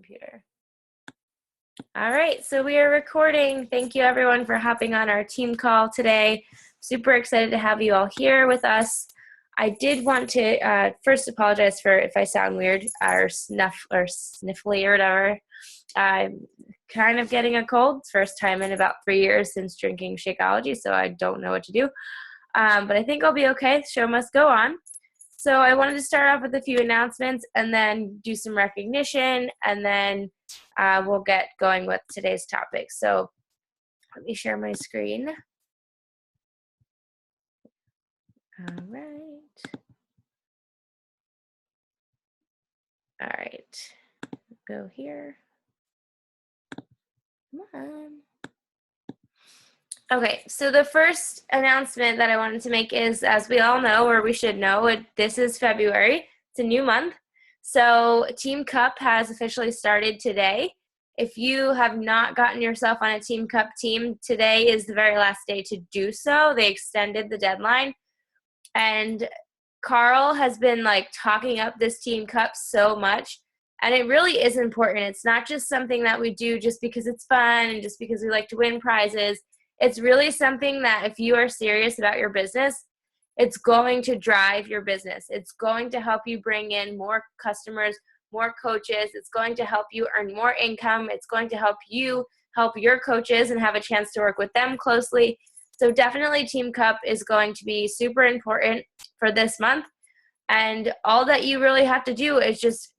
computer. All right, so we are recording. Thank you everyone for hopping on our team call today. Super excited to have you all here with us. I did want to first apologize for if I sound weird or sniffly or whatever. I'm kind of getting a cold. First time in about 3 years since drinking Shakeology, so I don't know what to do. But I think I'll be okay. Show must go on. So I wanted to start off with a few announcements and then do some recognition, and then we'll get going with today's topic. So let me share my screen. All right. All right. Go here. Come on. Okay, so the first announcement that I wanted to make is, as we all know, or we should know, this is February. It's a new month. So Team Cup has officially started today. If you have not gotten yourself on a Team Cup team, today is the very last day to do so. They extended the deadline. And Carl has been like talking up this Team Cup so much. And it really is important. It's not just something that we do just because it's fun and just because we like to win prizes. It's really something that if you are serious about your business, it's going to drive your business. It's going to help you bring in more customers, more coaches. It's going to help you earn more income. It's going to help you help your coaches and have a chance to work with them closely. So definitely Team Cup is going to be super important for this month. And all that you really have to do is just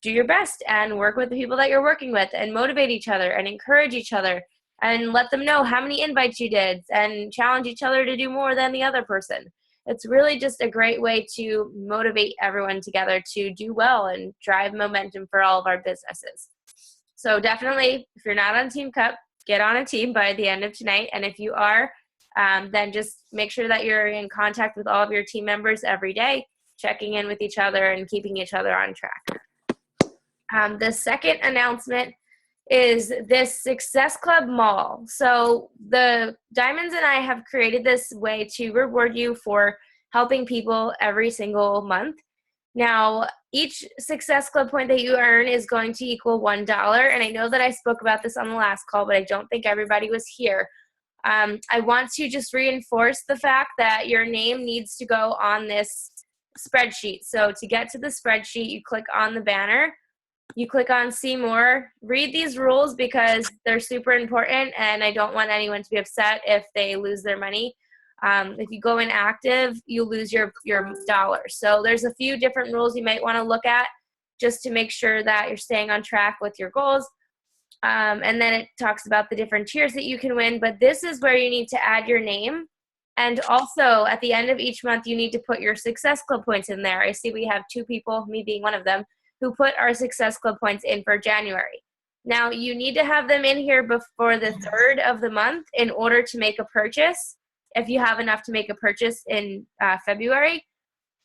do your best and work with the people that you're working with and motivate each other and encourage each other and let them know how many invites you did and challenge each other to do more than the other person. It's really just a great way to motivate everyone together to do well and drive momentum for all of our businesses. So definitely, if you're not on Team Cup, get on a team by the end of tonight. And if you are, then just make sure that you're in contact with all of your team members every day, checking in with each other and keeping each other on track. The second announcement is this Success Club Mall. So the Diamonds and I have created this way to reward you for helping people every single month. Now, each Success Club point that you earn is going to equal $1. And I know that I spoke about this on the last call, but I don't think everybody was here. I want to just reinforce the fact that your name needs to go on this spreadsheet. So to get to the spreadsheet, you click on the banner. You click on see more. Read these rules because they're super important and I don't want anyone to be upset if they lose their money. If you go inactive, you lose your dollars. So there's a few different rules you might want to look at just to make sure that you're staying on track with your goals. And then it talks about the different tiers that you can win. But this is where you need to add your name. And also at the end of each month, you need to put your Success Club points in there. I see we have 2 people, me being one of them, who put our Success Club points in for January. Now, you need to have them in here before the 3rd of the month in order to make a purchase, if you have enough to make a purchase in February.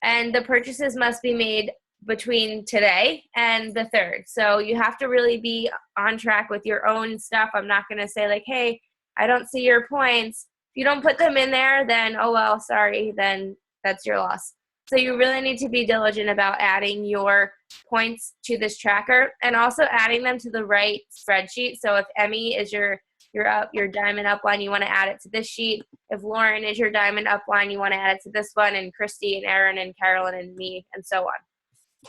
And the purchases must be made between today and the 3rd. So you have to really be on track with your own stuff. I'm not going to say like, hey, I don't see your points. If you don't put them in there, then, oh, well, sorry, then that's your loss. So you really need to be diligent about adding your points to this tracker and also adding them to the right spreadsheet. So if Emmy is your diamond upline, you want to add it to this sheet. If Lauren is your diamond upline, you want to add it to this one, and Christy and Aaron and Carolyn and me and so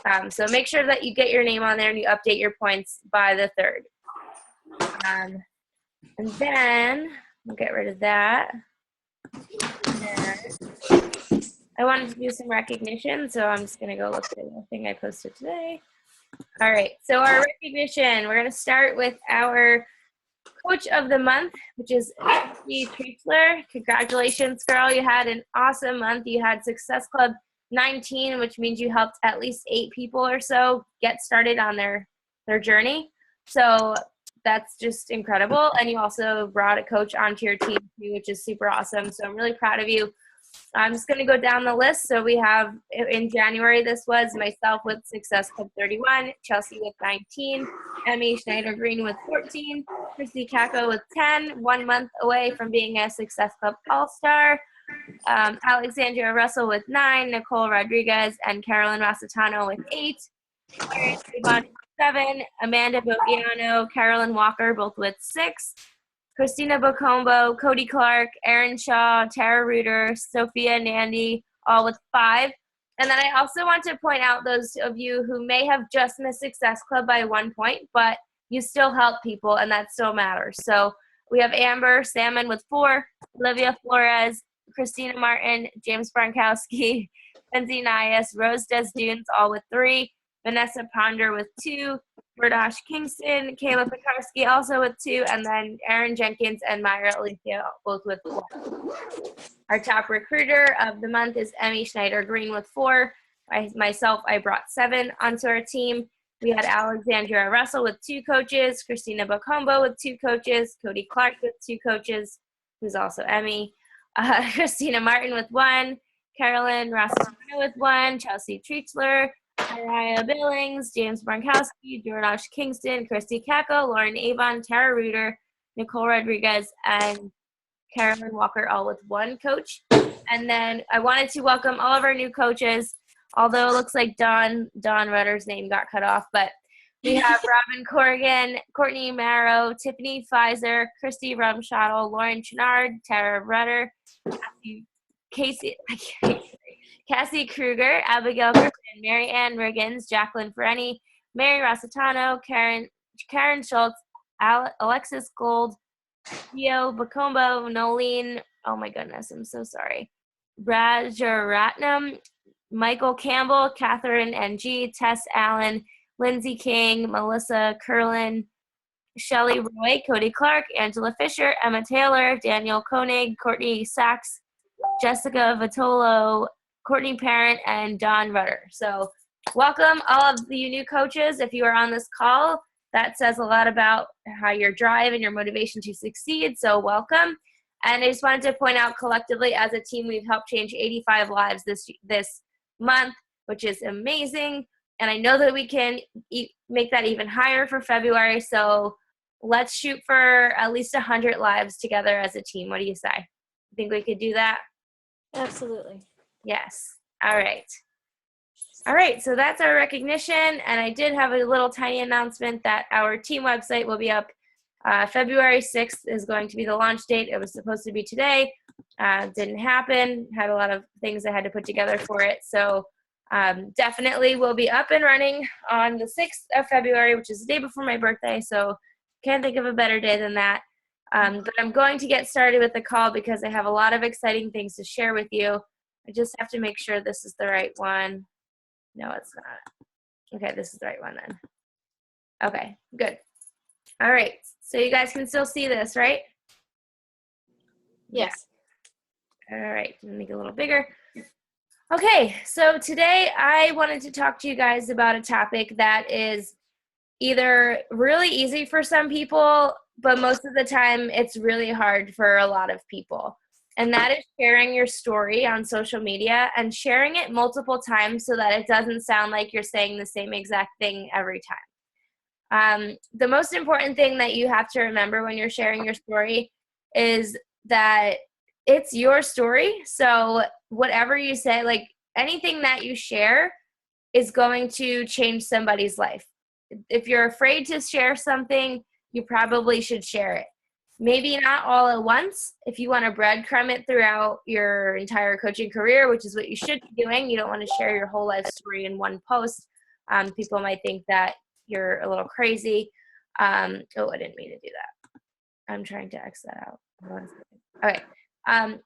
on. So make sure that you get your name on there and you update your points by the 3rd. And then we'll get rid of that. I wanted to do some recognition, so I'm just going to go look at the thing I posted today. All right, so our recognition, we're going to start with our Coach of the Month, which is Christy Treifler. Congratulations, girl. You had an awesome month. You had Success Club 19, which means you helped at least 8 people or so get started on their journey. So that's just incredible. And you also brought a coach onto your team, too, which is super awesome. So I'm really proud of you. I'm just going to go down the list. So we have, in January, this was myself with Success Club 31, Chelsea with 19, Emmy Schneider-Green with 14, Christy Kako with 10, 1 month away from being a Success Club All-Star, Alexandria Russell with 9, Nicole Rodriguez and Carolyn Rossitano with 8, 7, Amanda Bogiano, Carolyn Walker, both with 6, Christina Bocombo, Cody Clark, Erin Shaw, Tara Reuter, Sophia Nandy, all with 5. And then I also want to point out those of you who may have just missed Success Club by 1 point, but you still help people, and that still matters. So we have Amber Salmon with 4, Olivia Flores, Christina Martin, James Bronkowski, Lindsay Nias, Rose Desdunes, all with 3, Vanessa Ponder with 2, Verdosh Kingston, Kayla Pekarsky also with 2, and then Aaron Jenkins and Myra Alicia both with 1. Our top recruiter of the month is Emmy Schneider Green with 4. Myself, I brought 7 onto our team. We had Alexandria Russell with 2 coaches, Christina Bocombo with 2 coaches, Cody Clark with 2 coaches, who's also Emmy, Christina Martin with 1, Carolyn Rossitano with 1, Chelsea Treachler, Mariah Billings, James Bronkowski, Jordash Kingston, Christy Kako, Lauren Avon, Tara Reuter, Nicole Rodriguez, and Carolyn Walker, all with 1 coach. And then I wanted to welcome all of our new coaches, although it looks like Don Rudder's name got cut off, but we have Robin Corrigan, Courtney Marrow, Tiffany Pfizer, Christy Rumshottle, Lauren Chenard, Tara Rudder, Cassie Kruger, Abigail Griffin, Mary Ann Riggins, Jacqueline Fereni, Mary Rossitano, Karen Schultz, Alexis Gold, Theo Bacombo, Nolene, oh my goodness, I'm so sorry, Rajaratnam, Michael Campbell, Catherine Ng, Tess Allen, Lindsay King, Melissa Curlin, Shelly Roy, Cody Clark, Angela Fisher, Emma Taylor, Daniel Koenig, Courtney Sachs, Jessica Vitolo, Courtney Parent, and Don Rudder. So welcome all of you new coaches. If you are on this call, that says a lot about how your drive and your motivation to succeed. So welcome. And I just wanted to point out collectively as a team, we've helped change 85 lives this month, which is amazing. And I know that we can make that even higher for February. So let's shoot for at least 100 lives together as a team. What do you say? Think we could do that? Absolutely. Yes. All right. All right. So that's our recognition. And I did have a little tiny announcement that our team website will be up. February 6th is going to be the launch date. It was supposed to be today. Didn't happen. Had a lot of things I had to put together for it. So definitely will be up and running on the 6th of February, which is the day before my birthday. So can't think of a better day than that. But I'm going to get started with the call because I have a lot of exciting things to share with you. I just have to make sure this is the right one. No, it's not. Okay, this is the right one then. Okay, good. All right, so you guys can still see this, right? Yes. All right, make it a little bigger. Okay, so today I wanted to talk to you guys about a topic that is either really easy for some people, but most of the time it's really hard for a lot of people. And that is sharing your story on social media and sharing it multiple times so that it doesn't sound like you're saying the same exact thing every time. The most important thing that you have to remember when you're sharing your story is that it's your story. So whatever you say, like anything that you share is going to change somebody's life. If you're afraid to share something, you probably should share it. Maybe not all at once. If you want to breadcrumb it throughout your entire coaching career, which is what you should be doing, you don't want to share your whole life story in one post. People might think that you're a little crazy. Oh, I didn't mean to do that. I'm trying to X that out. Okay.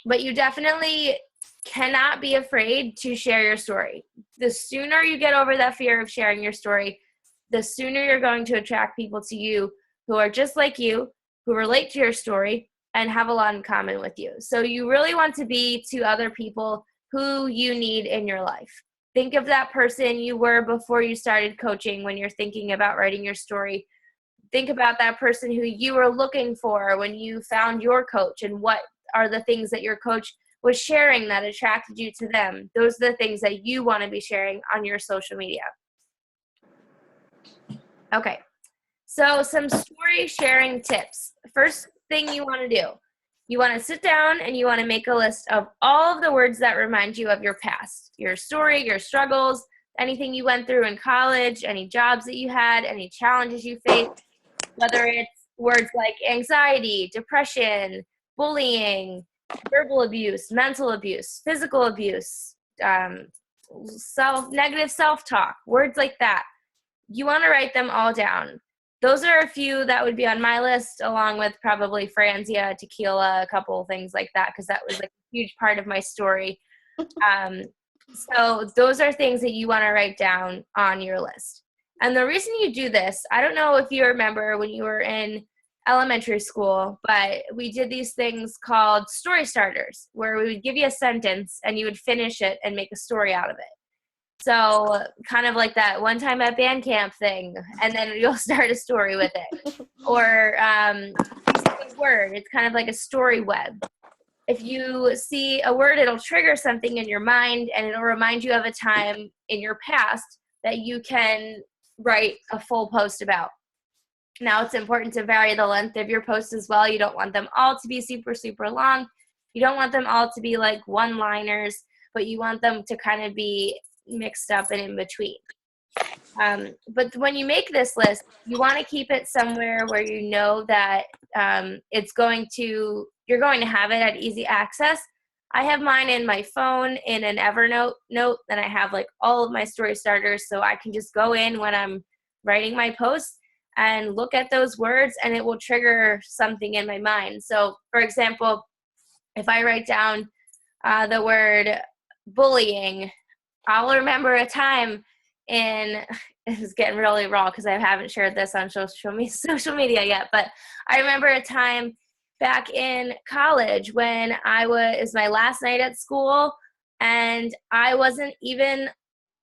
But you definitely cannot be afraid to share your story. The sooner you get over that fear of sharing your story, the sooner you're going to attract people to you who are just like you, who relate to your story and have a lot in common with you. So you really want to be to other people who you need in your life. Think of that person you were before you started coaching when you're thinking about writing your story. Think about that person who you were looking for when you found your coach, and what are the things that your coach was sharing that attracted you to them. Those are the things that you want to be sharing on your social media. Okay, so some story sharing tips. First thing you want to do, you want to sit down and you want to make a list of all of the words that remind you of your past, your story, your struggles, anything you went through in college, any jobs that you had, any challenges you faced, whether it's words like anxiety, depression, bullying, verbal abuse, mental abuse, physical abuse, negative self-talk, words like that. You want to write them all down. Those are a few that would be on my list, along with probably Franzia, tequila, a couple of things like that, because that was like a huge part of my story. So those are things that you want to write down on your list. And the reason you do this, I don't know if you remember when you were in elementary school, but we did these things called story starters, where we would give you a sentence and you would finish it and make a story out of it. So kind of like that one time at band camp thing, and then you'll start a story with it. Or you see a word, it's kind of like a story web. If you see a word, it'll trigger something in your mind, and it'll remind you of a time in your past that you can write a full post about. Now, it's important to vary the length of your posts as well. You don't want them all to be super, super long. You don't want them all to be like one-liners, but you want them to kind of be mixed up and in between. But when you make this list, you want to keep it somewhere where you know that you're going to have it at easy access. I have mine in my phone in an Evernote note, and I have like all of my story starters, so I can just go in when I'm writing my posts and look at those words, and it will trigger something in my mind. So, for example, if I write down the word bullying, I'll remember a time this is getting really raw because I haven't shared this on social media yet, but I remember a time back in college when it was my last night at school, and I wasn't even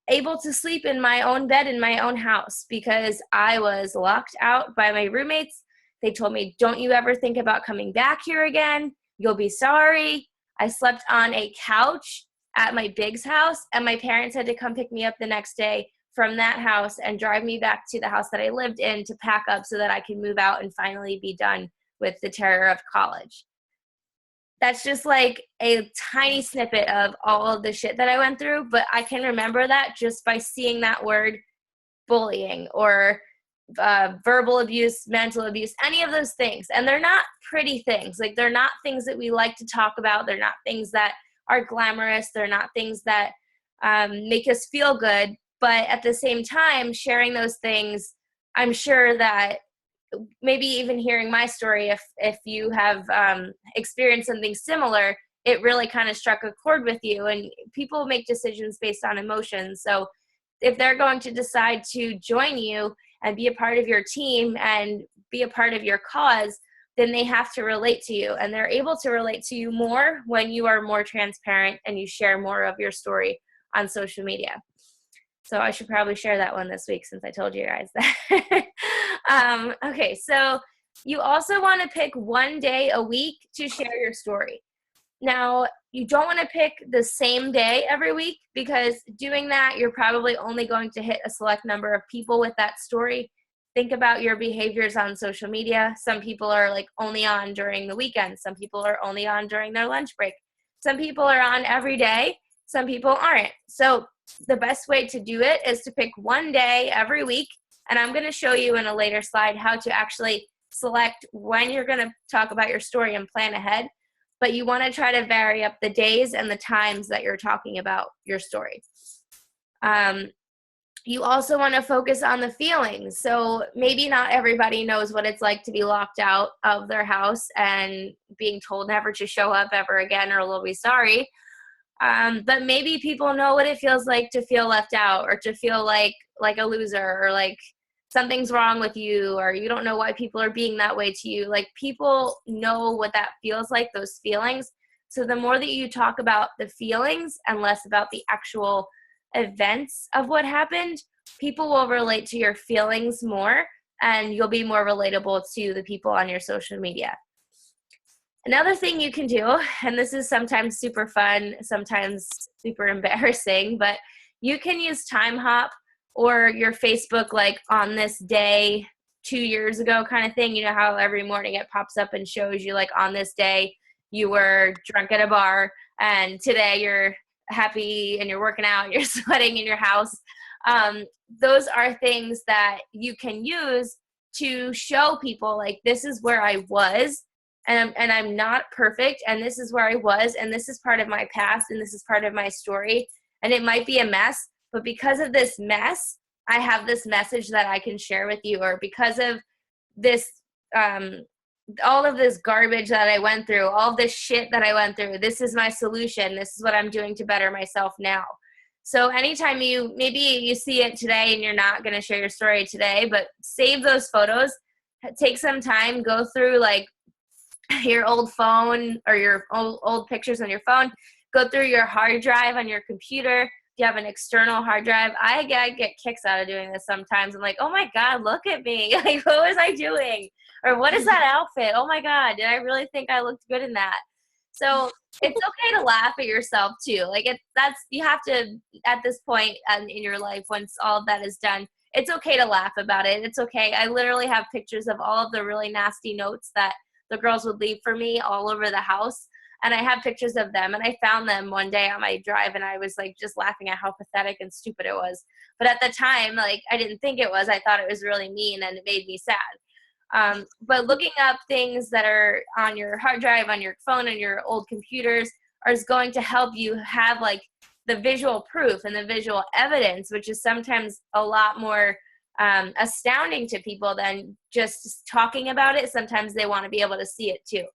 able to sleep in my own bed in my own house because I was locked out by my roommates. They told me, "Don't you ever think about coming back here again. You'll be sorry." I slept on a couch at my Big's house, and my parents had to come pick me up the next day from that house and drive me back to the house that I lived in to pack up so that I could move out and finally be done with the terror of college. That's just like a tiny snippet of all of the shit that I went through, but I can remember that just by seeing that word bullying or verbal abuse, mental abuse, any of those things. And they're not pretty things. Like, they're not things that we like to talk about. They're not things that are glamorous. They're not things that make us feel good. But at the same time, sharing those things, I'm sure that maybe even hearing my story, if you have experienced something similar, it really kind of struck a chord with you. And people make decisions based on emotions. So if they're going to decide to join you and be a part of your team and be a part of your cause, then they have to relate to you. And they're able to relate to you more when you are more transparent and you share more of your story on social media. So I should probably share that one this week since I told you guys that. Okay, so you also want to pick one day a week to share your story. Now, you don't want to pick the same day every week, because doing that, you're probably only going to hit a select number of people with that story. Think about your behaviors on social media. Some people are like only on during the weekend. Some people are only on during their lunch break. Some people are on every day. Some people aren't. So the best way to do it is to pick one day every week. And I'm going to show you in a later slide how to actually select when you're going to talk about your story and plan ahead. But you want to try to vary up the days and the times that you're talking about your story. You also want to focus on the feelings. So maybe not everybody knows what it's like to be locked out of their house and being told never to show up ever again or they'll be sorry. But maybe people know what it feels like to feel left out or to feel like a loser or like something's wrong with you or you don't know why people are being that way to you. Like, people know what that feels like, those feelings. So the more that you talk about the feelings and less about the actual events of what happened, people will relate to your feelings more and you'll be more relatable to the people on your social media. Another thing you can do, and this is sometimes super fun, sometimes super embarrassing, but you can use Timehop or your Facebook, like on this day 2 years ago kind of thing. You know how every morning it pops up and shows you like on this day you were drunk at a bar and today you're happy and you're working out, you're sweating in your house. Those are things that you can use to show people, like, this is where I was, and I'm not perfect, and this is where I was, and this is part of my past, and this is part of my story, and it might be a mess, but because of this mess, I have this message that I can share with you, or because of this, all of this garbage that I went through, all of this shit that I went through, this is my solution. This is what I'm doing to better myself now. So anytime maybe you see it today and you're not going to share your story today, but save those photos, take some time, go through like your old phone or your old pictures on your phone, go through your hard drive on your computer. If you have an external hard drive, I get kicks out of doing this sometimes. I'm like, oh my God, look at me. Like, what was I doing? Or what is that outfit? Oh my God, did I really think I looked good in that? So it's okay to laugh at yourself too. Like you have to, at this point in your life, once all of that is done, it's okay to laugh about it. It's okay. I literally have pictures of all of the really nasty notes that the girls would leave for me all over the house. And I have pictures of them, and I found them one day on my drive, and I was like just laughing at how pathetic and stupid it was. But at the time, like, I didn't think it was. I thought it was really mean, and it made me sad. But looking up things that are on your hard drive, on your phone, and your old computers is going to help you have like the visual proof and the visual evidence, which is sometimes a lot more astounding to people than just talking about it. Sometimes they want to be able to see it too.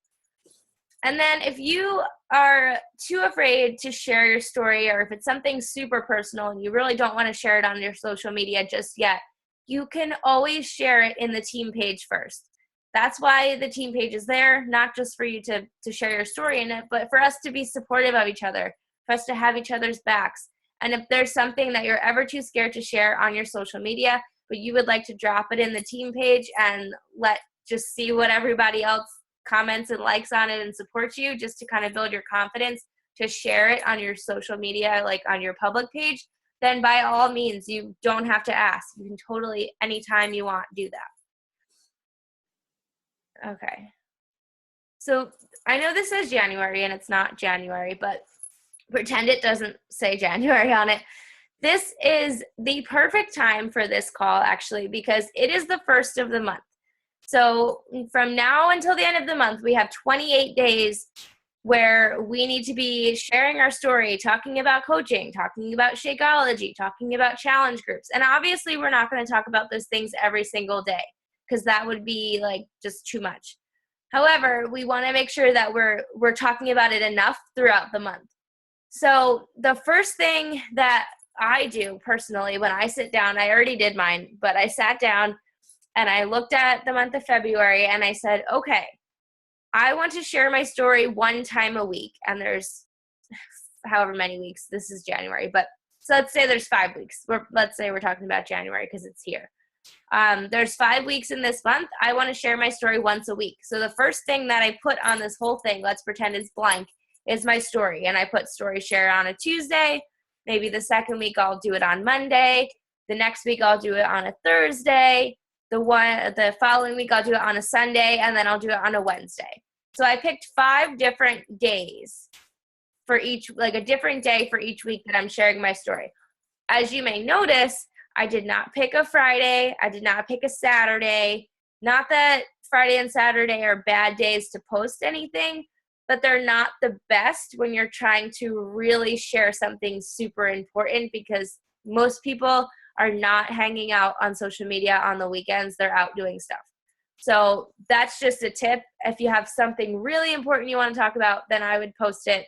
And then if you are too afraid to share your story, or if it's something super personal and you really don't want to share it on your social media just yet, you can always share it in the team page first. That's why the team page is there, not just for you to share your story in it, but for us to be supportive of each other, for us to have each other's backs. And if there's something that you're ever too scared to share on your social media, but you would like to drop it in the team page and just see what everybody else comments and likes on it and supports you, just to kind of build your confidence to share it on your social media, like on your public page, then by all means, you don't have to ask. You can totally, anytime you want, do that. Okay. So I know this says January and it's not January, but pretend it doesn't say January on it. This is the perfect time for this call, actually, because it is the first of the month. So from now until the end of the month, we have 28 days where we need to be sharing our story, talking about coaching, talking about Shakeology, talking about challenge groups. And obviously, we're not going to talk about those things every single day, because that would be like just too much. However, we want to make sure that we're talking about it enough throughout the month. So the first thing that I do personally when I sit down, I already did mine, but I sat down and I looked at the month of February and I said, okay, I want to share my story one time a week. And there's however many weeks. This is January, but so let's say there's 5 weeks. Let's say we're talking about January because it's here. There's 5 weeks in this month. I want to share my story once a week. So the first thing that I put on this whole thing, let's pretend is blank, is my story. And I put story share on a Tuesday. Maybe the second week I'll do it on Monday. The next week I'll do it on a Thursday. The following week I'll do it on a Sunday, and then I'll do it on a Wednesday. So I picked 5 different days for each, like a different day for each week that I'm sharing my story. As you may notice, I did not pick a Friday. I did not pick a Saturday. Not that Friday and Saturday are bad days to post anything, but they're not the best when you're trying to really share something super important, because most people are not hanging out on social media on the weekends. They're out doing stuff. So that's just a tip. If you have something really important you want to talk about, then I would post it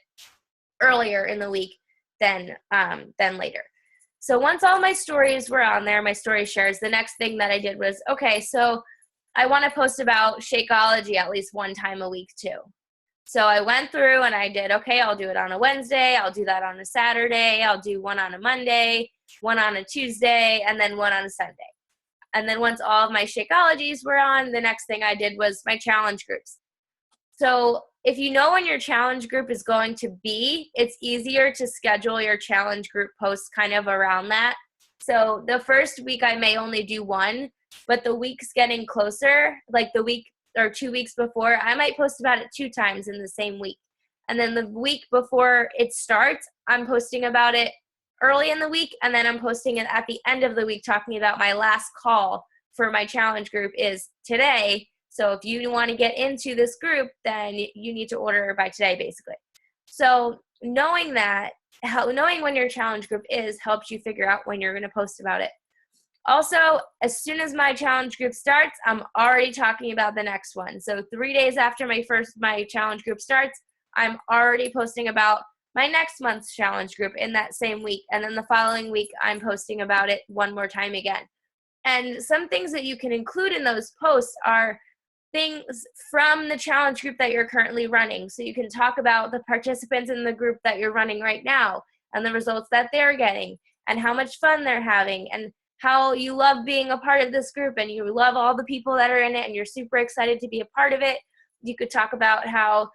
earlier in the week than later. So once all my stories were on there, my story shares, the next thing that I did was, okay, so I want to post about Shakeology at least one time a week too. So I went through and I did, okay, I'll do it on a Wednesday. I'll do that on a Saturday. I'll do one on a Monday, one on a Tuesday, and then one on a Sunday. And then once all of my Shakeologies were on, the next thing I did was my challenge groups. So if you know when your challenge group is going to be, it's easier to schedule your challenge group posts kind of around that. So the first week I may only do one, but the weeks getting closer, like the week or 2 weeks before, I might post about it 2 times in the same week. And then the week before it starts, I'm posting about it early in the week, and then I'm posting it at the end of the week talking about my last call for my challenge group is today. So if you want to get into this group, then you need to order by today, basically. So knowing when your challenge group is helps you figure out when you're going to post about it. Also, as soon as my challenge group starts, I'm already talking about the next one. So 3 days after my challenge group starts, I'm already posting about my next month's challenge group in that same week. And then the following week, I'm posting about it one more time again. And some things that you can include in those posts are things from the challenge group that you're currently running. So you can talk about the participants in the group that you're running right now and the results that they're getting and how much fun they're having and how you love being a part of this group and you love all the people that are in it and you're super excited to be a part of it. You could talk about how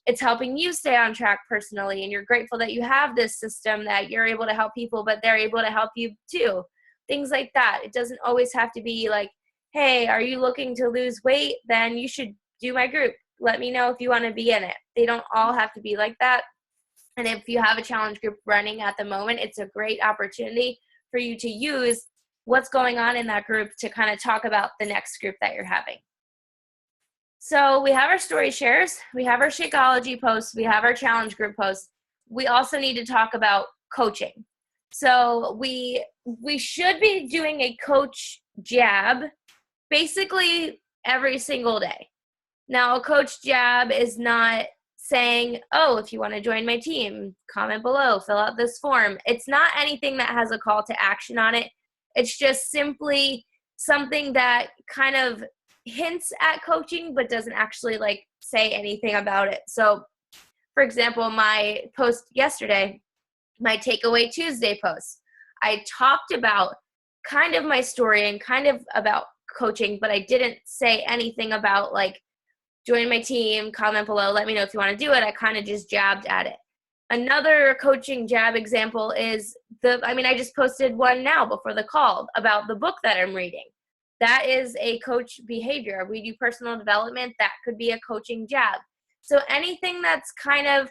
it's helping you stay on track personally and you're grateful that you have this system that you're able to help people, but they're able to help you too. Things like that. It doesn't always have to be like, hey, are you looking to lose weight? Then you should do my group. Let me know if you want to be in it. They don't all have to be like that. And if you have a challenge group running at the moment, it's a great opportunity for you to use what's going on in that group to kind of talk about the next group that you're having. So we have our story shares, we have our Shakeology posts, we have our challenge group posts. We also need to talk about coaching. So we should be doing a coach jab basically every single day. Now, a coach jab is not saying, oh, if you want to join my team, comment below, fill out this form. It's not anything that has a call to action on it. It's just simply something that kind of hints at coaching but doesn't actually like say anything about it. So, for example, my post yesterday, my Takeaway Tuesday post, I talked about kind of my story and kind of about coaching, but I didn't say anything about like join my team, comment below, let me know if you want to do it. I kind of just jabbed at it. Another coaching jab example is I just posted one now before the call about the book that I'm reading. That is a coach behavior. We do personal development. That could be a coaching jab. So anything that's kind of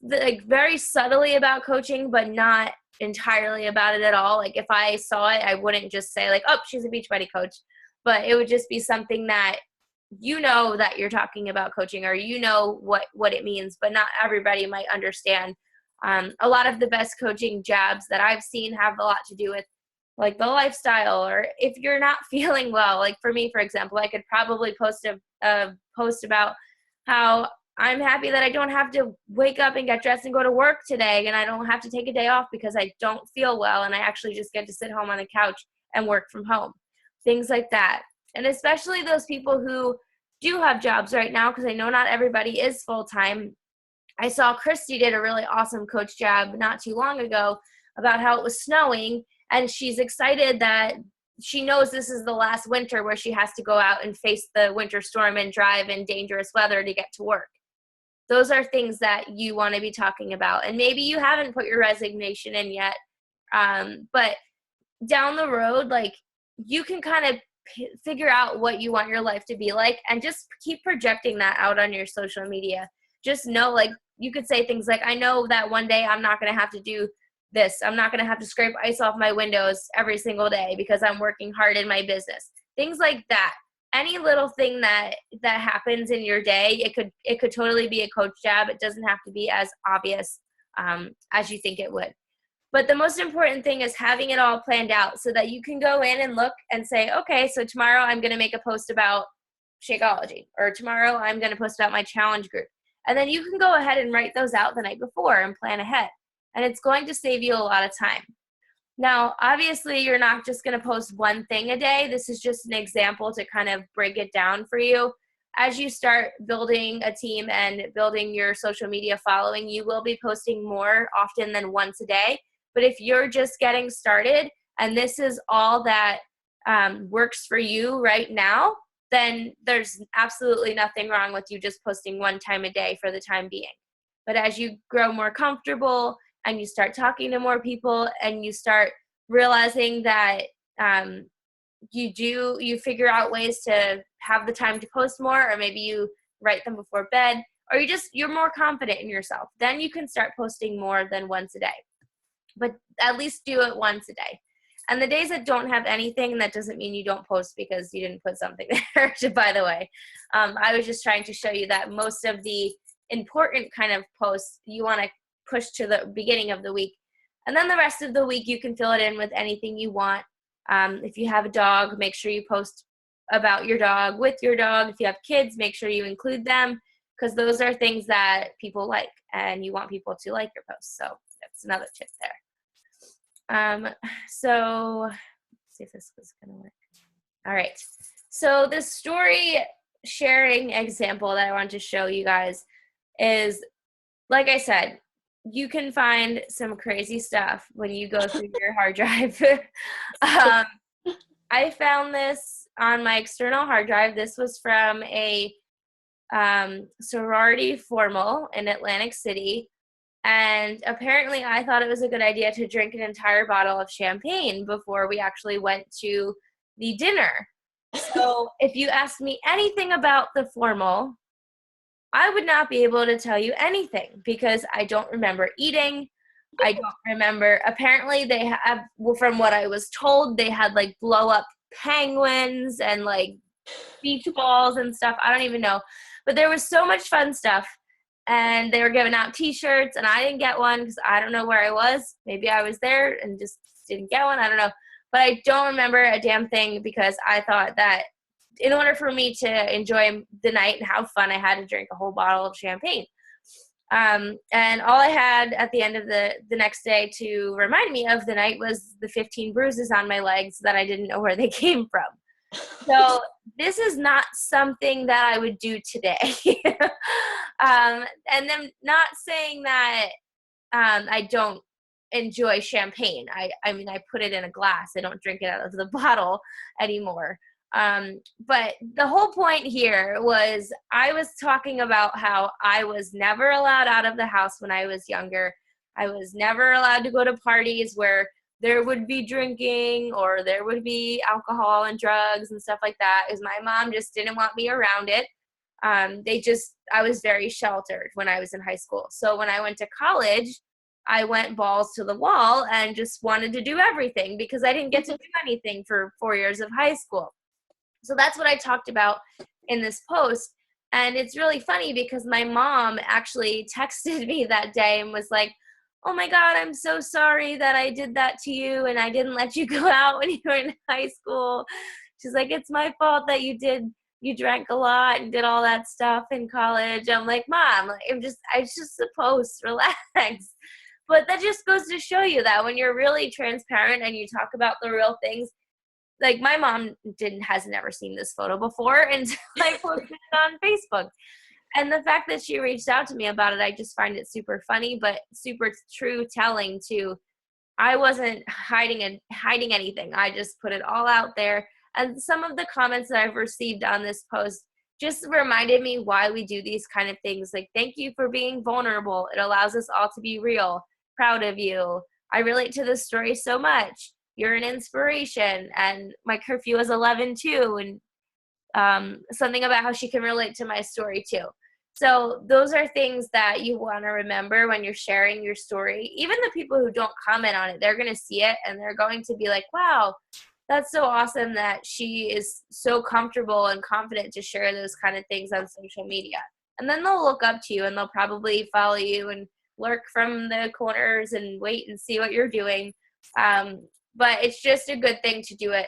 like very subtly about coaching, but not entirely about it at all. Like if I saw it, I wouldn't just say like, oh, she's a Beachbody coach, but it would just be something that you know that you're talking about coaching or you know what it means, but not everybody might understand. A lot of the best coaching jabs that I've seen have a lot to do with like the lifestyle, or if you're not feeling well, like for me, for example, I could probably post a post about how I'm happy that I don't have to wake up and get dressed and go to work today, and I don't have to take a day off because I don't feel well, and I actually just get to sit home on the couch and work from home. Things like that. And especially those people who do have jobs right now, because I know not everybody is full-time. I saw Christy did a really awesome coach jab not too long ago about how it was snowing, and she's excited that she knows this is the last winter where she has to go out and face the winter storm and drive in dangerous weather to get to work. Those are things that you want to be talking about. And maybe you haven't put your resignation in yet, but down the road, like you can kind of figure out what you want your life to be like and just keep projecting that out on your social media. Just know, like, you could say things like, I know that one day I'm not going to have to do this. I'm not going to have to scrape ice off my windows every single day because I'm working hard in my business. Things like that. Any little thing that happens in your day, it could totally be a coach jab. It doesn't have to be as obvious as you think it would. But the most important thing is having it all planned out so that you can go in and look and say, okay, so tomorrow I'm going to make a post about Shakeology, or tomorrow I'm going to post about my challenge group. And then you can go ahead and write those out the night before and plan ahead. And it's going to save you a lot of time. Now, obviously, you're not just going to post one thing a day. This is just an example to kind of break it down for you. As you start building a team and building your social media following, you will be posting more often than once a day. But if you're just getting started and this is all that works for you right now, then there's absolutely nothing wrong with you just posting one time a day for the time being. But as you grow more comfortable and you start talking to more people and you start realizing that you figure out ways to have the time to post more, or maybe you write them before bed, or you're more confident in yourself, then you can start posting more than once a day. but at least do it once a day. And the days that don't have anything, that doesn't mean you don't post because you didn't put something there, by the way. I was just trying to show you that most of the important kind of posts you want to push to the beginning of the week. And then the rest of the week, you can fill it in with anything you want. If you have a dog, make sure you post about your dog, with your dog. If you have kids, make sure you include them, because those are things that people like, and you want people to like your posts. So that's another tip there. So let's see if this is going to work. All right. So the story sharing example that I want to show you guys is, like I said, you can find some crazy stuff when you go through your hard drive. I found this on my external hard drive. This was from a sorority formal in Atlantic City. And apparently I thought it was a good idea to drink an entire bottle of champagne before we actually went to the dinner. So if you asked me anything about the formal, I would not be able to tell you anything because I don't remember eating. I don't remember. Apparently they have, well, from what I was told, they had like blow up penguins and like beach balls and stuff. I don't even know. But there was so much fun stuff. And they were giving out t-shirts, and I didn't get one because I don't know where I was. Maybe I was there and just didn't get one. I don't know. But I don't remember a damn thing because I thought that in order for me to enjoy the night and have fun, I had to drink a whole bottle of champagne. And all I had at the end of the next day to remind me of the night was the 15 bruises on my legs that I didn't know where they came from. So this is not something that I would do today. And then not saying that I don't enjoy champagne. I mean, I put it in a glass. I don't drink it out of the bottle anymore. But the whole point here was I was talking about how I was never allowed out of the house when I was younger. I was never allowed to go to parties where there would be drinking or there would be alcohol and drugs and stuff like that, because my mom just didn't want me around it. I was very sheltered when I was in high school. So when I went to college, I went balls to the wall and just wanted to do everything because I didn't get to do anything for 4 years of high school. So that's what I talked about in this post. And it's really funny because my mom actually texted me that day and was like, "Oh my God, I'm so sorry that I did that to you and I didn't let you go out when you were in high school." She's like, "It's my fault that you drank a lot and did all that stuff in college." I'm like, "Mom, I just supposed relax." But that just goes to show you that when you're really transparent and you talk about the real things, like my mom has never seen this photo before until I posted it on Facebook. And the fact that she reached out to me about it, I just find it super funny, but super true telling too. I wasn't hiding anything. I just put it all out there. And some of the comments that I've received on this post just reminded me why we do these kind of things. Like, thank you for being vulnerable. It allows us all to be real. Proud of you. I relate to this story so much. You're an inspiration. And my curfew was 11 too. And something about how she can relate to my story too. So those are things that you want to remember when you're sharing your story. Even the people who don't comment on it, they're going to see it and they're going to be like, "Wow, that's so awesome that she is so comfortable and confident to share those kind of things on social media." And then they'll look up to you and they'll probably follow you and lurk from the corners and wait and see what you're doing. But it's just a good thing to do it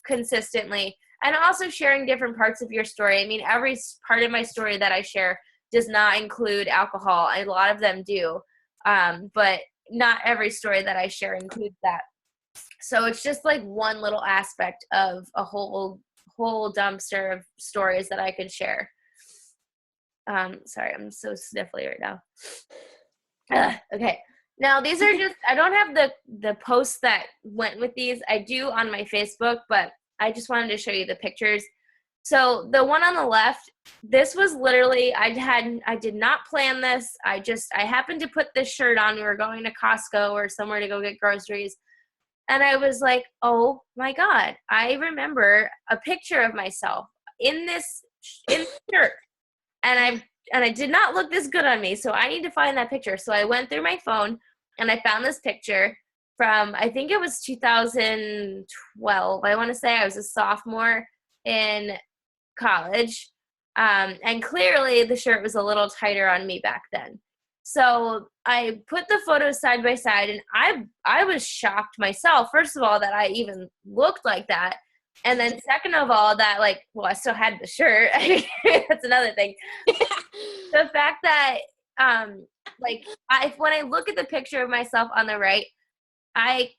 consistently. And also sharing different parts of your story. I mean, every part of my story that I share does not include alcohol. A lot of them do. But not every story that I share includes that. So it's just like one little aspect of a whole dumpster of stories that I could share. Sorry, I'm so sniffly right now. Okay. Now these are just, I don't have the posts that went with these. I do on my Facebook, but I just wanted to show you the pictures. So the one on the left, this was literally, I did not plan this. I happened to put this shirt on. We were going to Costco or somewhere to go get groceries. And I was like, "Oh my God, I remember a picture of myself in this shirt. And I did not look this good on me. So I need to find that picture." So I went through my phone and I found this picture. from, I think it was 2012. I want to say I was a sophomore in college. And clearly the shirt was a little tighter on me back then. So I put the photos side by side, and I was shocked myself, first of all, that I even looked like that. And then second of all, that like, well, I still had the shirt. That's another thing. The fact that, like, when I look at the picture of myself on the right,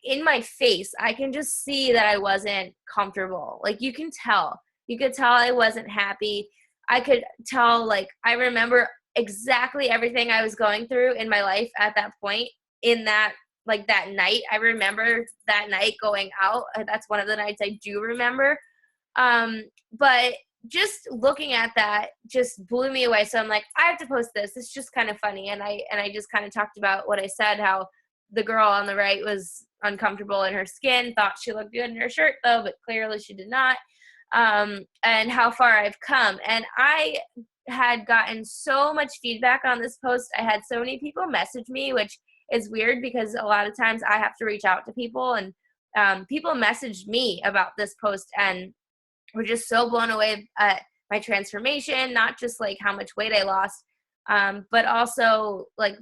in my face, I can just see that I wasn't comfortable. Like, you can tell. You could tell I wasn't happy. I could tell, like, I remember exactly everything I was going through in my life at that point in that, like, that night. I remember that night going out. That's one of the nights I do remember. But just looking at that just blew me away. So I'm like, I have to post this. It's just kind of funny. And I just kind of talked about what I said, how the girl on the right was uncomfortable in her skin, thought she looked good in her shirt though, but clearly she did not. And how far I've come. And I had gotten so much feedback on this post. I had so many people message me, which is weird because a lot of times I have to reach out to people, and people messaged me about this post and were just so blown away at my transformation, not just like how much weight I lost, but also like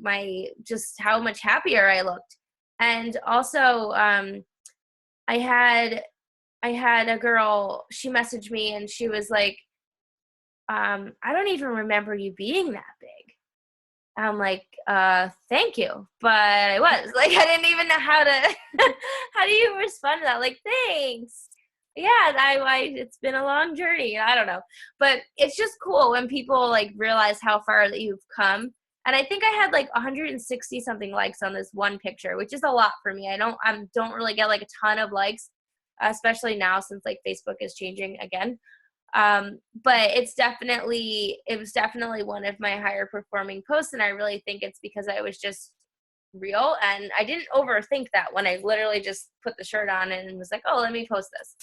just how much happier I looked. And also, I had a girl, she messaged me and she was like, I don't even remember you being that big. I'm like, thank you. But I was like, I didn't even know how to, how do you respond to that? Like, thanks. Yeah, it's been a long journey. I don't know. But it's just cool when people like realize how far that you've come. And I think I had like 160 something likes on this one picture, which is a lot for me. I don't really get like a ton of likes, especially now since like Facebook is changing again. But it was definitely one of my higher performing posts. And I really think it's because I was just real and I didn't overthink that when I literally just put the shirt on and was like, oh, let me post this.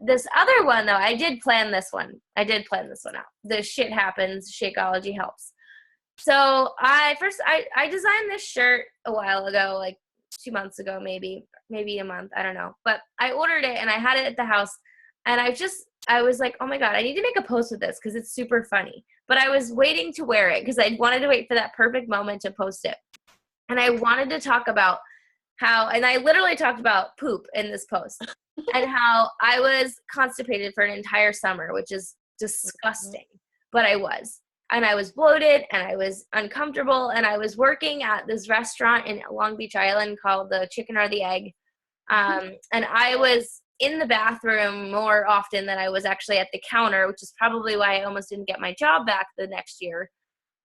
This other one though, I did plan this one out. The shit happens, Shakeology helps. So I designed this shirt a while ago, like 2 months ago, maybe a month, I don't know. But I ordered it and I had it at the house, and I was like, oh my God, I need to make a post with this because it's super funny. But I was waiting to wear it because I wanted to wait for that perfect moment to post it. And I wanted to talk about and I literally talked about poop in this post and how I was constipated for an entire summer, which is disgusting, but I was. And I was bloated and I was uncomfortable, and I was working at this restaurant in Long Beach Island called the Chicken or the Egg. And I was in the bathroom more often than I was actually at the counter, which is probably why I almost didn't get my job back the next year.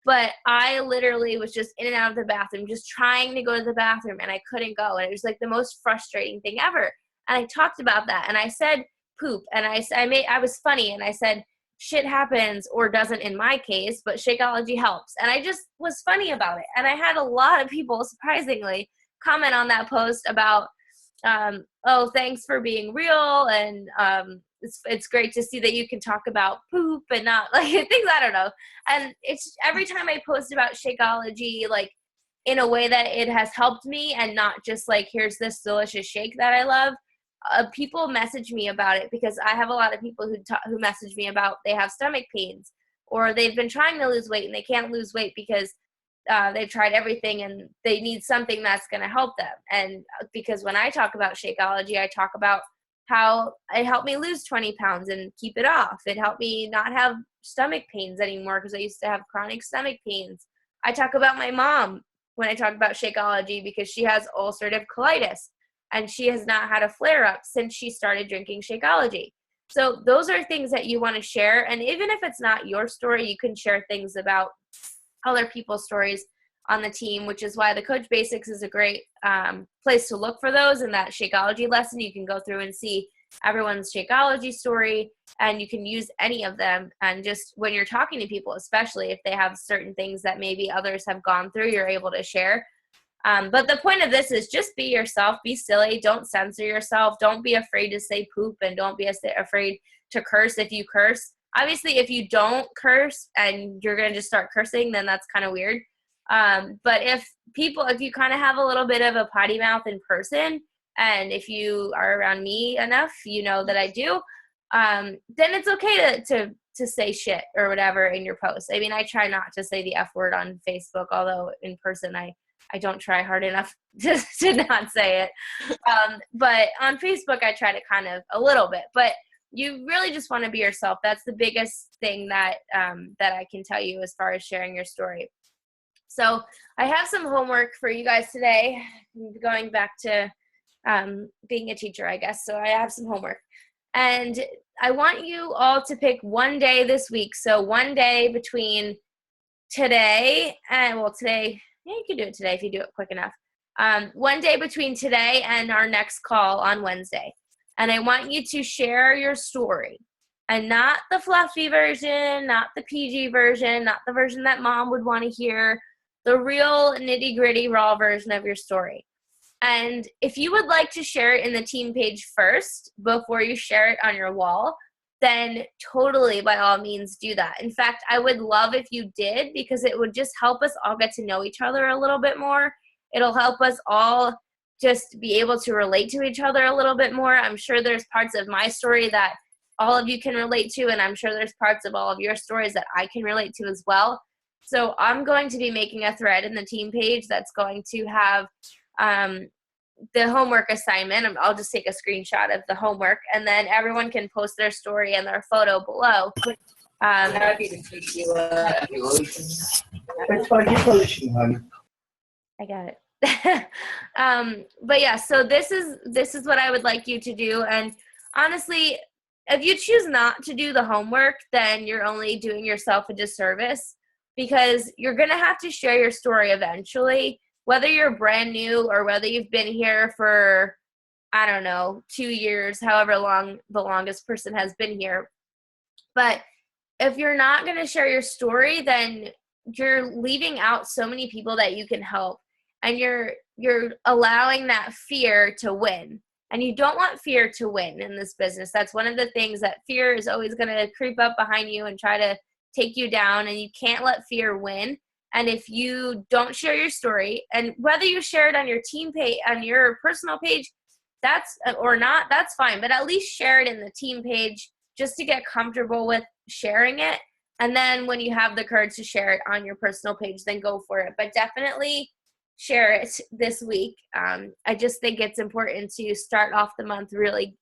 But I literally was just in and out of the bathroom, just trying to go to the bathroom, and I couldn't go. And it was like the most frustrating thing ever. And I talked about that, and I said poop, and I was funny, and I said shit happens or doesn't in my case, but Shakeology helps. And I just was funny about it. And I had a lot of people, surprisingly, comment on that post about, oh, thanks for being real, and it's great to see that you can talk about poop and not like things, I don't know. And it's every time I post about Shakeology, like in a way that it has helped me and not just like, here's this delicious shake that I love. People message me about it because I have a lot of people who message me about they have stomach pains, or they've been trying to lose weight and they can't lose weight because they've tried everything and they need something that's going to help them. And because when I talk about Shakeology, I talk about how it helped me lose 20 pounds and keep it off. It helped me not have stomach pains anymore because I used to have chronic stomach pains. I talk about my mom when I talk about Shakeology because she has ulcerative colitis and she has not had a flare-up since she started drinking Shakeology. So those are things that you want to share. And even if it's not your story, you can share things about other people's stories on the team, which is why the Coach Basics is a great place to look for those. In that Shakeology lesson, you can go through and see everyone's Shakeology story, and you can use any of them. And just when you're talking to people, especially if they have certain things that maybe others have gone through, you're able to share. But the point of this is just be yourself, be silly, don't censor yourself, don't be afraid to say poop, and don't be afraid to curse if you curse. Obviously, if you don't curse and you're going to just start cursing, then that's kind of weird. But if you kind of have a little bit of a potty mouth in person, and if you are around me enough, you know that I do, then it's okay to say shit or whatever in your post. I mean, I try not to say the F word on Facebook, although in person I don't try hard enough to not say it. But on Facebook, I try to kind of a little bit. But you really just want to be yourself. That's the biggest thing that I can tell you as far as sharing your story. So I have some homework for you guys today. Going back to being a teacher, I guess. So I have some homework. And I want you all to pick one day this week. So one day between today and, today, yeah, you can do it today if you do it quick enough. One day between today and our next call on Wednesday. And I want you to share your story. And not the fluffy version, not the PG version, not the version that mom would want to hear, the real nitty-gritty raw version of your story. And if you would like to share it in the team page first before you share it on your wall, then totally, by all means, do that. In fact, I would love if you did, because it would just help us all get to know each other a little bit more. It'll help us all just be able to relate to each other a little bit more. I'm sure there's parts of my story that all of you can relate to, and I'm sure there's parts of all of your stories that I can relate to as well. So I'm going to be making a thread in the team page that's going to have the homework assignment. I'll just take a screenshot of the homework, and then everyone can post their story and their photo below. Happy to teach you Which one are you posting, hon? I got it. But yeah, so this is what I would like you to do. And honestly, if you choose not to do the homework, then you're only doing yourself a disservice, because you're going to have to share your story eventually, whether you're brand new or whether you've been here for, I don't know, 2 years, however long the longest person has been here. But if you're not going to share your story, then you're leaving out so many people that you can help. And you're allowing that fear to win. And you don't want fear to win in this business. That's one of the things, that fear is always going to creep up behind you and try to take you down, and you can't let fear win. And if you don't share your story, and whether you share it on your team page, on your personal page, that's or not, that's fine. But at least share it in the team page just to get comfortable with sharing it. And then when you have the courage to share it on your personal page, then go for it. But definitely share it this week. I just think it's important to start off the month really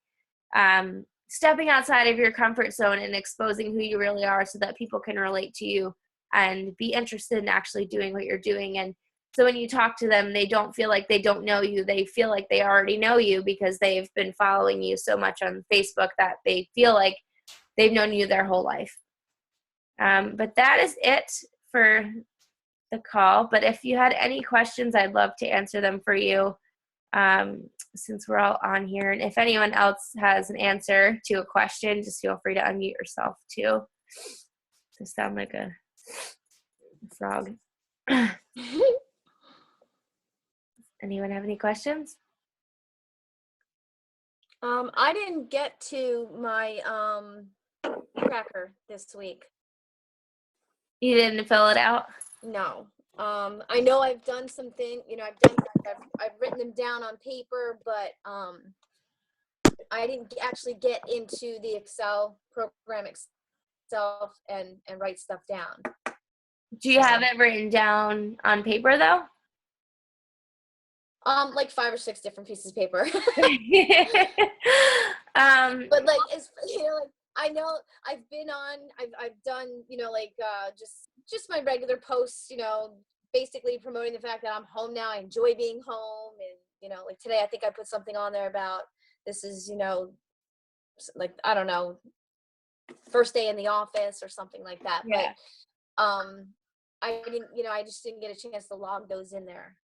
stepping outside of your comfort zone and exposing who you really are, so that people can relate to you and be interested in actually doing what you're doing. And so when you talk to them, they don't feel like they don't know you. They feel like they already know you, because they've been following you so much on Facebook that they feel like they've known you their whole life. But that is it for the call. But if you had any questions, I'd love to answer them for you, since we're all on here. And if anyone else has an answer to a question, just feel free to unmute yourself too. To sound like a frog. Anyone have any questions? I didn't get to my tracker this week. You didn't fill it out? No. I know I've done something, I've written them down on paper, but I didn't actually get into the Excel program itself and write stuff down. Do you have it written down on paper though? Like 5 or 6 different pieces of paper. But like, it's, like, I know I've done, just my regular posts, basically promoting the fact that I'm home now. I enjoy being home. And, like today, I think I put something on there about this is, like, I don't know, first day in the office or something like that. Yeah. But, I didn't, I just didn't get a chance to log those in there.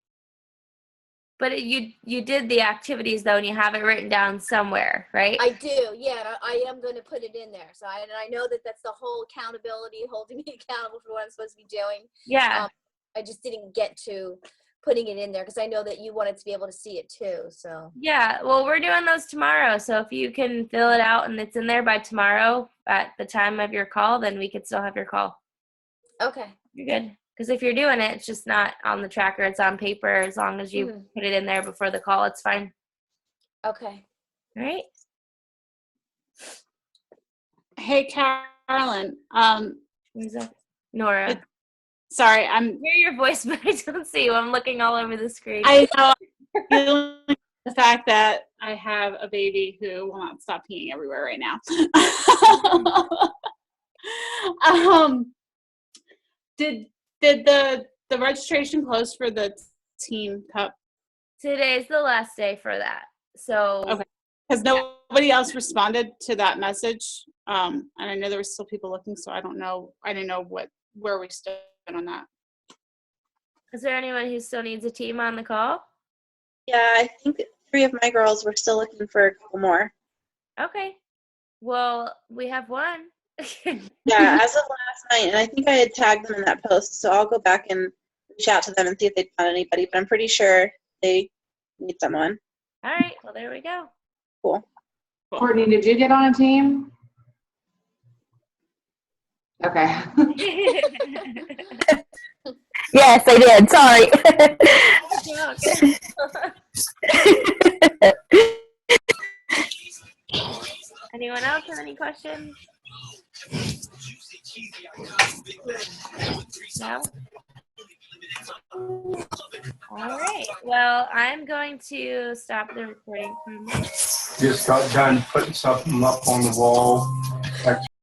But you did the activities though, and you have it written down somewhere, right? I do, yeah. I am going to put it in there. So I know that that's the whole accountability, holding me accountable for what I'm supposed to be doing. Yeah. I just didn't get to putting it in there because I know that you wanted to be able to see it too. So yeah, well, we're doing those tomorrow. So if you can fill it out and it's in there by tomorrow at the time of your call, then we could still have your call. Okay. You're good. Because if you're doing it, it's just not on the tracker. It's on paper. As long as you put it in there before the call, it's fine. Okay. All right. Hey, Carolyn. Who's that? Nora. Sorry, I hear your voice, but I don't see you. I'm looking all over the screen. I know the fact that I have a baby who will not stop peeing everywhere right now. Did the registration close for the Team Cup? Today's the last day for that. So Okay. Has nobody else responded to that message? And I know there were still people looking, so I don't know. I didn't know where we stood on that. Is there anyone who still needs a team on the call? Yeah, I think 3 of my girls were still looking for a couple more. Okay. Well, we have one. Yeah, as of last night, and I think I had tagged them in that post, so I'll go back and reach out to them and see if they found anybody, but I'm pretty sure they need someone. All right. Well, there we go. Cool. Courtney, did you get on a team? Okay. Yes, I did. Sorry. Anyone else have any questions? No? All right. Well, I'm going to stop the recording for a minute. Just got done putting something up on the wall